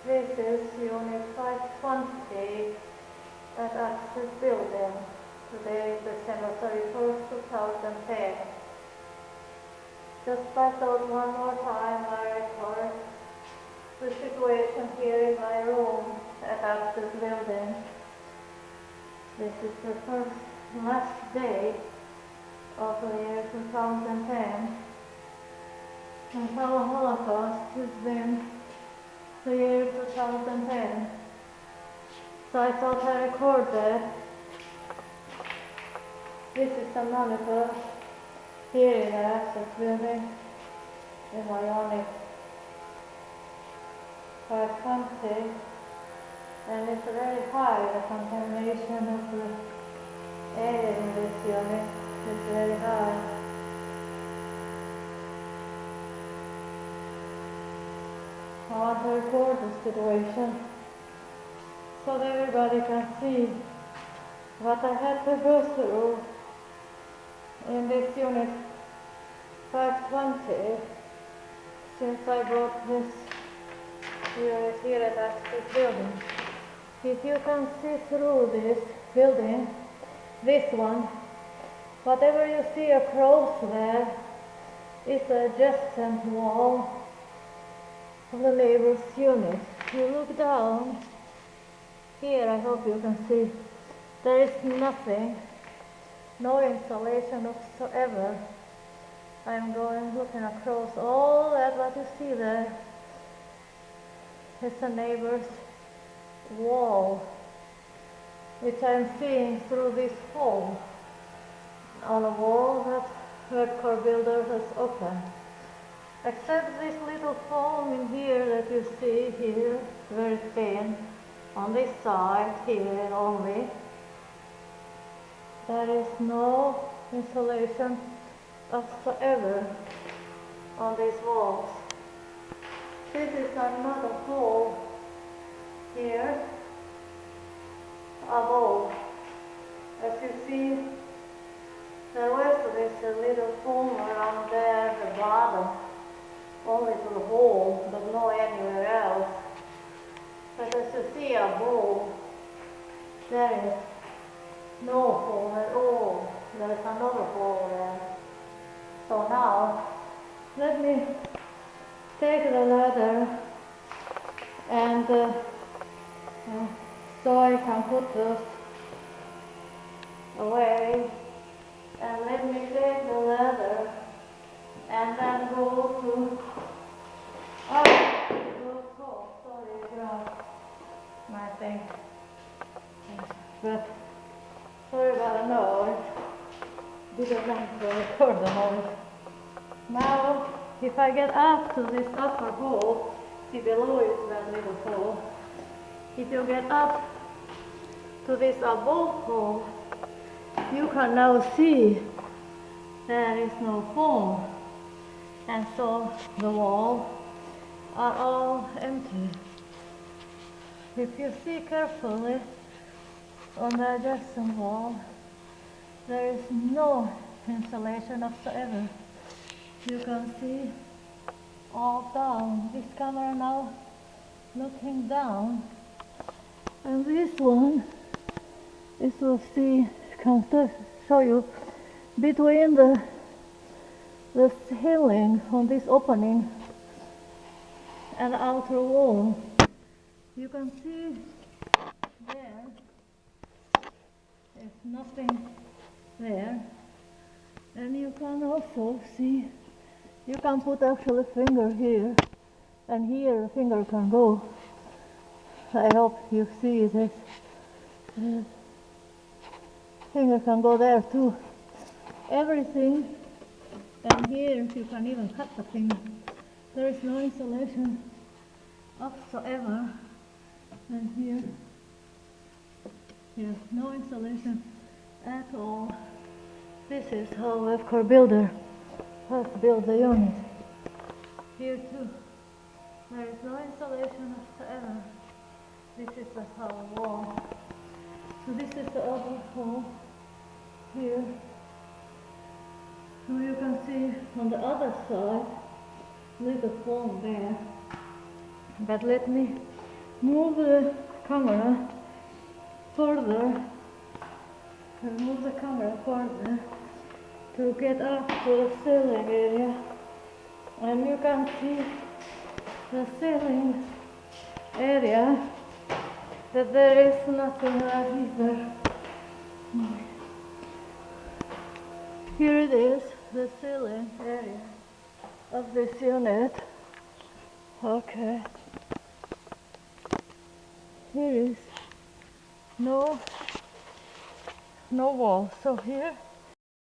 This is Unit 520 at Access Building. Today is December 31st, 2010. Just pass out one more time my report. The situation here in my room at Access Building. This is the last day of the year 2010. And our Holocaust has been the year 2010. So I thought I record that. This is the monitor here in the Access Building in my Unit 520, and it's very high. The contamination of the air in this unit is very high. I want to record the situation so that everybody can see what I had to go through in this Unit 520 since I bought this unit here at Access Building. If you can see through this building, this one, whatever you see across there is the adjacent wall of the neighbor's unit. If you look down here, I hope you can see, there is nothing, no insulation whatsoever. I'm looking across all that what you see there. It's a neighbor's wall, which I'm seeing through this hole on a wall that Webcore Builder has opened. Except this little foam in here that you see here, very thin, on this side here only. There is no insulation whatsoever on these walls. This is another hole here above. As you see, there was this little foam around there at the bottom, only to the hole, but no anywhere else. But as you see above, there is no hole at all. There is another hole there. So now, let me take the ladder and so I can put this away, and let me take the ladder and then go to sorry, I dropped my thing, but sorry about the noise. Didn't want to record the noise. Now if I get up to this upper hole, see below is that little hole. If you get up to this above hole, you can now see there is no foam, and so the walls are all empty. If you see carefully on the adjacent wall, there is no insulation whatsoever. You can see all down. This camera now looking down, and this one is to see, can show you between the ceiling on this opening and the outer wall. You can see there's nothing there, and you can also see, you can put actually a finger here, and here a finger can go. I hope you see this. Finger can go there too. Everything, and here you can even cut the finger. There is no insulation whatsoever, and here no insulation at all. This is how Webcore Builder has built the unit. Here too, there is no insulation whatsoever. This is the whole wall. So this is the other hole here. So you can see on the other side, little foam there. But let me move the camera further and move the camera further to get up to the ceiling area, and you can see the ceiling area that there is nothing like either. Here it is, the ceiling area of this unit. Okay. Here is no wall. So here